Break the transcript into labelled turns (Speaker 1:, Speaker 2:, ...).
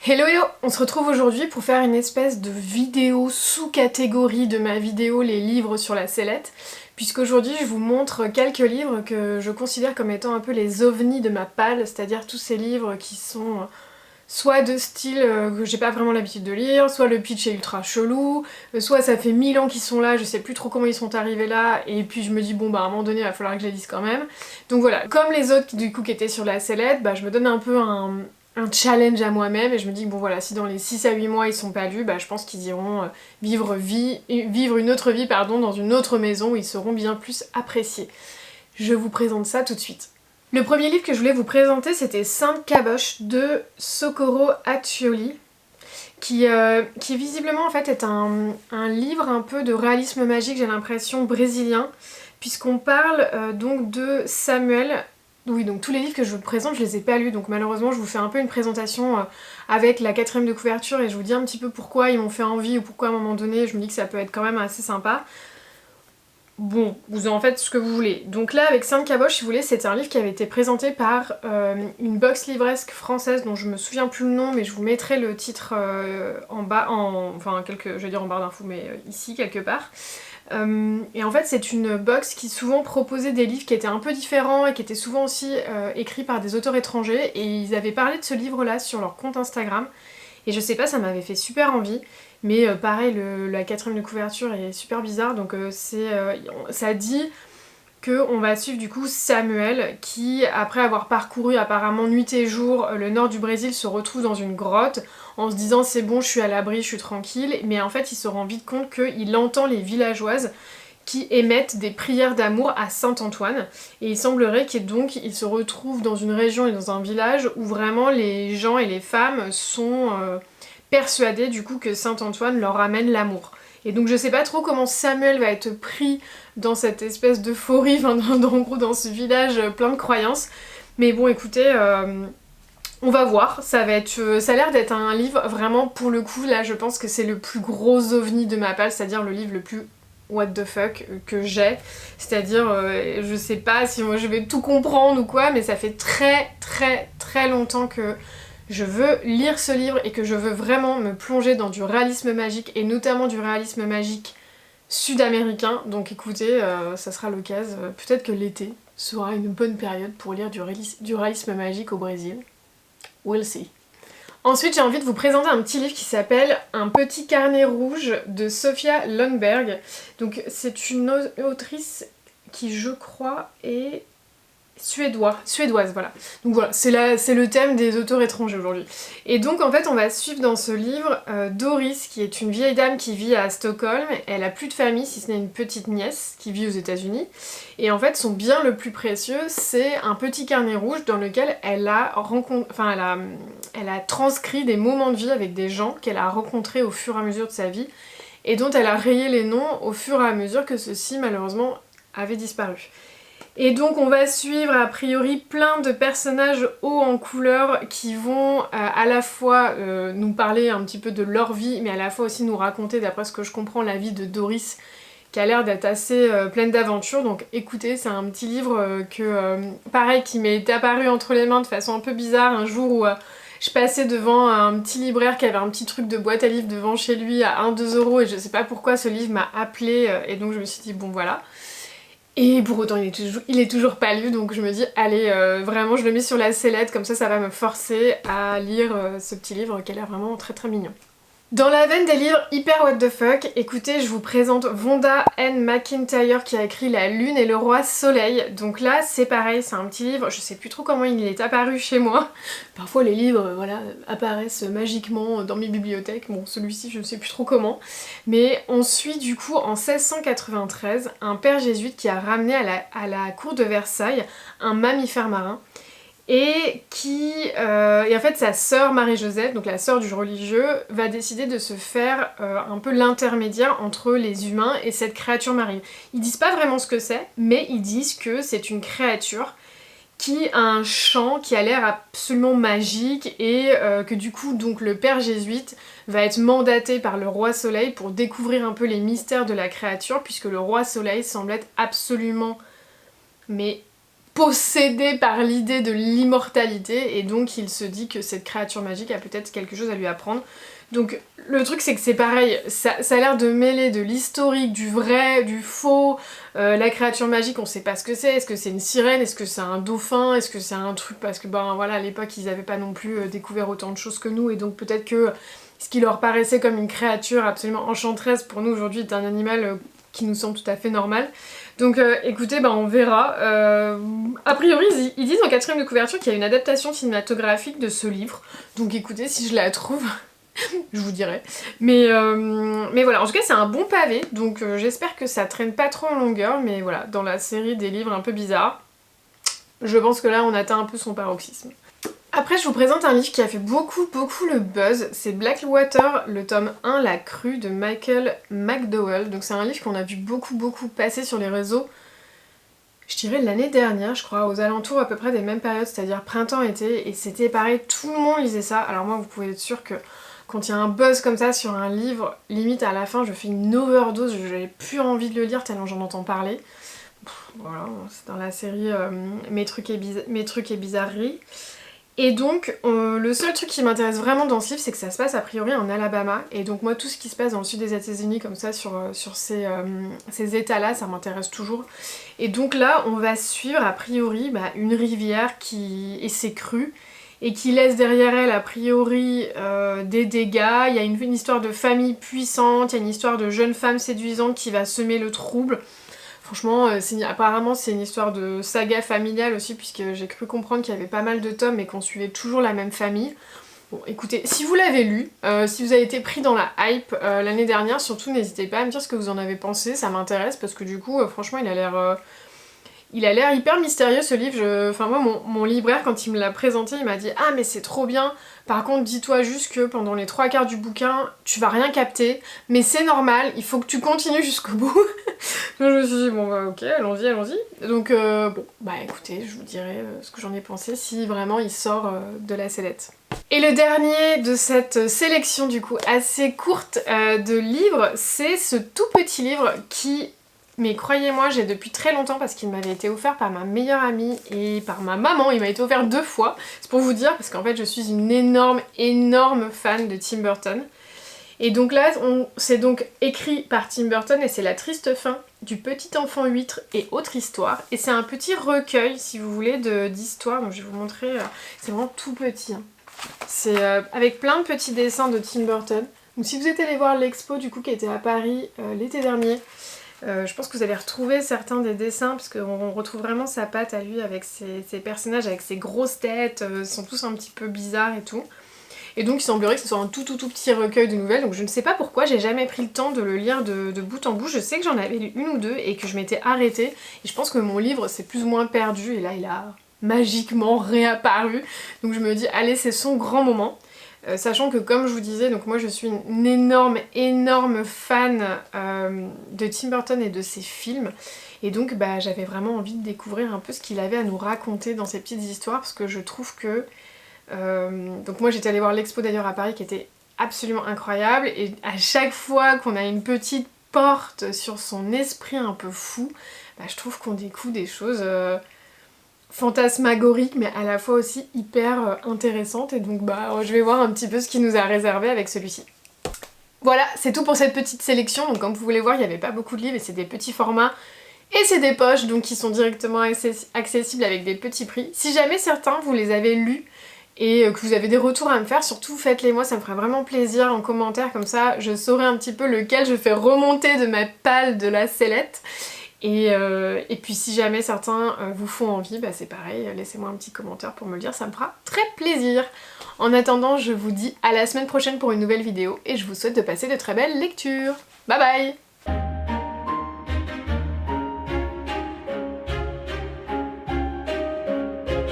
Speaker 1: Hello hello, on se retrouve aujourd'hui pour faire une espèce de vidéo sous-catégorie de ma vidéo les livres sur la sellette, puisqu'aujourd'hui je vous montre quelques livres que je considère comme étant un peu les ovnis de ma palle, c'est-à-dire tous ces livres qui sont soit de style que j'ai pas vraiment l'habitude de lire, soit le pitch est ultra chelou, soit ça fait 1000 ans qu'ils sont là, je sais plus trop comment ils sont arrivés là, et puis je me dis bon bah à un moment donné il va falloir que je les lise quand même. Donc voilà, comme les autres du coup qui étaient sur la sellette, bah je me donne un peu un challenge à moi-même et je me dis que bon voilà, si dans les 6 à 8 mois ils sont pas lus, bah je pense qu'ils iront vivre une autre vie pardon, dans une autre maison où ils seront bien plus appréciés. Je vous présente ça tout de suite. Le premier livre que je voulais vous présenter, c'était Sainte Caboche de Socorro Accioli, qui visiblement en fait est un livre un peu de réalisme magique, j'ai l'impression, brésilien, puisqu'on parle donc de Samuel. Oui, donc tous les livres que je vous présente, je les ai pas lus, donc malheureusement je vous fais un peu une présentation avec la quatrième de couverture et je vous dis un petit peu pourquoi ils m'ont fait envie ou pourquoi à un moment donné je me dis que ça peut être quand même assez sympa. Bon, vous en faites ce que vous voulez. Donc là, avec Sainte Caboche, si vous voulez, c'est un livre qui avait été présenté par une box livresque française dont je me souviens plus le nom, mais je vous mettrai le titre en bas, enfin, je vais dire en barre d'infos, mais ici, quelque part. Et en fait, c'est une box qui souvent proposait des livres qui étaient un peu différents et qui étaient souvent aussi écrits par des auteurs étrangers, et ils avaient parlé de ce livre-là sur leur compte Instagram. Et je sais pas, ça m'avait fait super envie. Mais pareil, la quatrième de couverture est super bizarre, donc ça dit qu'on va suivre du coup Samuel qui, après avoir parcouru apparemment nuit et jour le nord du Brésil, se retrouve dans une grotte en se disant c'est bon, je suis à l'abri, je suis tranquille, mais en fait il se rend vite compte qu'il entend les villageoises qui émettent des prières d'amour à Saint-Antoine, et il semblerait qu'il se retrouve dans une région et dans un village où vraiment les gens et les femmes sont persuadés du coup que Saint-Antoine leur ramène l'amour. Et donc je sais pas trop comment Samuel va être pris dans cette espèce d'euphorie, enfin en gros dans ce village plein de croyances, mais bon écoutez, on va voir, ça a l'air d'être un livre vraiment pour le coup, là je pense que c'est le plus gros ovni de ma palle, c'est-à-dire le livre le plus what the fuck que j'ai, c'est-à-dire je sais pas si moi je vais tout comprendre ou quoi, mais ça fait très très très longtemps que je veux lire ce livre et que je veux vraiment me plonger dans du réalisme magique et notamment du réalisme magique sud-américain, donc écoutez, ça sera l'occasion, peut-être que l'été sera une bonne période pour lire du réalisme magique au Brésil. We'll see. Ensuite, j'ai envie de vous présenter un petit livre qui s'appelle Un petit carnet rouge de Sofia Lundberg. Donc c'est une autrice qui, je crois, est suédoise, voilà. Donc voilà, c'est le thème des auteurs étrangers aujourd'hui. Et donc en fait, on va suivre dans ce livre Doris, qui est une vieille dame qui vit à Stockholm. Elle a plus de famille, si ce n'est une petite nièce qui vit aux États-Unis. Et en fait, son bien le plus précieux, c'est un petit carnet rouge dans lequel elle a transcrit des moments de vie avec des gens qu'elle a rencontrés au fur et à mesure de sa vie et dont elle a rayé les noms au fur et à mesure que ceux-ci malheureusement avaient disparu. Et donc on va suivre a priori plein de personnages hauts en couleur qui vont à la fois nous parler un petit peu de leur vie, mais à la fois aussi nous raconter, d'après ce que je comprends, la vie de Doris, qui a l'air d'être assez pleine d'aventures. Donc écoutez, c'est un petit livre pareil, qui m'est apparu entre les mains de façon un peu bizarre un jour où je passais devant un petit libraire qui avait un petit truc de boîte à livres devant chez lui à 1-2 € et je sais pas pourquoi ce livre m'a appelé et donc je me suis dit bon voilà. Et pour autant il est toujours pas lu, donc je me dis allez, vraiment je le mets sur la sellette, comme ça va me forcer à lire ce petit livre qui a l'air vraiment très très mignon. Dans la veine des livres hyper what the fuck, écoutez, je vous présente Vonda N. McIntyre qui a écrit La Lune et le Roi Soleil. Donc là, c'est pareil, c'est un petit livre, je sais plus trop comment il est apparu chez moi. Parfois les livres, voilà, apparaissent magiquement dans mes bibliothèques. Bon, celui-ci, je ne sais plus trop comment. Mais on suit du coup en 1693 un père jésuite qui a ramené à la cour de Versailles un mammifère marin. Et en fait sa sœur Marie-Joseph, donc la sœur du religieux, va décider de se faire un peu l'intermédiaire entre les humains et cette créature marine. Ils disent pas vraiment ce que c'est, mais ils disent que c'est une créature qui a un chant qui a l'air absolument magique et que du coup donc le père jésuite va être mandaté par le roi Soleil pour découvrir un peu les mystères de la créature, puisque le roi Soleil semble être absolument possédé par l'idée de l'immortalité et donc il se dit que cette créature magique a peut-être quelque chose à lui apprendre. Donc le truc c'est que c'est pareil, ça a l'air de mêler de l'historique, du vrai, du faux, la créature magique on sait pas ce que c'est, est-ce que c'est une sirène, est-ce que c'est un dauphin, est-ce que c'est un truc parce que ben voilà à l'époque ils avaient pas non plus découvert autant de choses que nous et donc peut-être que ce qui leur paraissait comme une créature absolument enchanteresse pour nous aujourd'hui est un animal qui nous semble tout à fait normal. Donc écoutez, bah, on verra. A priori, ils disent en quatrième de couverture qu'il y a une adaptation cinématographique de ce livre. Donc écoutez, si je la trouve, je vous dirai. Mais voilà, en tout cas c'est un bon pavé, donc j'espère que ça traîne pas trop en longueur, mais voilà, dans la série des livres un peu bizarres, je pense que là on atteint un peu son paroxysme. Après je vous présente un livre qui a fait beaucoup le buzz, c'est Blackwater, le tome 1, La Crue de Michael McDowell. Donc c'est un livre qu'on a vu beaucoup passer sur les réseaux, je dirais l'année dernière je crois, aux alentours à peu près des mêmes périodes, c'est-à-dire printemps-été, et c'était pareil, tout le monde lisait ça. Alors moi vous pouvez être sûr que quand il y a un buzz comme ça sur un livre, limite à la fin je fais une overdose, j'avais plus envie de le lire tellement j'en entends parler. Voilà, c'est dans la série Mes trucs et bizarreries. Et donc, le seul truc qui m'intéresse vraiment dans ce livre, c'est que ça se passe a priori en Alabama. Et donc moi, tout ce qui se passe dans le sud des États-Unis, comme ça, sur ces états-là, ça m'intéresse toujours. Et donc là, on va suivre a priori une rivière qui et ses crues, et qui laisse derrière elle a priori des dégâts. Il y a une histoire de famille puissante, il y a une histoire de jeune femme séduisante qui va semer le trouble. Franchement, apparemment c'est une histoire de saga familiale aussi, puisque j'ai cru comprendre qu'il y avait pas mal de tomes et qu'on suivait toujours la même famille. Bon écoutez, si vous l'avez lu, si vous avez été pris dans la hype l'année dernière, surtout n'hésitez pas à me dire ce que vous en avez pensé, ça m'intéresse parce que du coup franchement il a l'air hyper mystérieux ce livre. Enfin moi mon libraire quand il me l'a présenté il m'a dit ah mais c'est trop bien, par contre dis-toi juste que pendant les 3/4 du bouquin tu vas rien capter, mais c'est normal, il faut que tu continues jusqu'au bout. Donc je me suis dit bon bah ok allons-y. Donc bon bah écoutez je vous dirai ce que j'en ai pensé si vraiment il sort de la sellette. Et le dernier de cette sélection du coup assez courte de livres, c'est ce tout petit livre qui... Mais croyez-moi, j'ai depuis très longtemps parce qu'il m'avait été offert par ma meilleure amie et par ma maman, il m'a été offert 2 fois. C'est pour vous dire, parce qu'en fait je suis une énorme fan de Tim Burton. Et donc là, c'est donc écrit par Tim Burton et c'est La triste fin du petit enfant huître et autres histoires. Et c'est un petit recueil, si vous voulez, d'histoires. Donc je vais vous montrer, c'est vraiment tout petit. Hein. C'est avec plein de petits dessins de Tim Burton. Donc si vous êtes allé voir l'expo du coup qui était à Paris l'été dernier, je pense que vous allez retrouver certains des dessins parce qu'on retrouve vraiment sa patte à lui avec ses personnages, avec ses grosses têtes, ils sont tous un petit peu bizarres et tout. Et donc il semblerait que ce soit un tout petit recueil de nouvelles, donc je ne sais pas pourquoi j'ai jamais pris le temps de le lire de bout en bout. Je sais que j'en avais lu 1 ou 2 et que je m'étais arrêtée, et je pense que mon livre s'est plus ou moins perdu, et là il a magiquement réapparu, donc je me dis allez c'est son grand moment. Sachant que comme je vous disais, donc moi je suis une énorme fan de Tim Burton et de ses films, et donc bah, j'avais vraiment envie de découvrir un peu ce qu'il avait à nous raconter dans ces petites histoires, parce que je trouve que... donc moi j'étais allée voir l'expo d'ailleurs à Paris qui était absolument incroyable, et à chaque fois qu'on a une petite porte sur son esprit un peu fou, bah, je trouve qu'on découvre des choses... fantasmagorique mais à la fois aussi hyper intéressante, et donc bah je vais voir un petit peu ce qu'il nous a réservé avec celui-ci. Voilà, c'est tout pour cette petite sélection. Donc comme vous pouvez voir il n'y avait pas beaucoup de livres et c'est des petits formats et c'est des poches donc qui sont directement accessibles avec des petits prix. Si jamais certains vous les avez lus et que vous avez des retours à me faire, surtout faites-les moi, ça me ferait vraiment plaisir en commentaire, comme ça je saurai un petit peu lequel je fais remonter de ma palle de la sellette. Et puis si jamais certains vous font envie, bah c'est pareil, laissez-moi un petit commentaire pour me le dire, ça me fera très plaisir. En attendant, je vous dis à la semaine prochaine pour une nouvelle vidéo et je vous souhaite de passer de très belles lectures. Bye bye!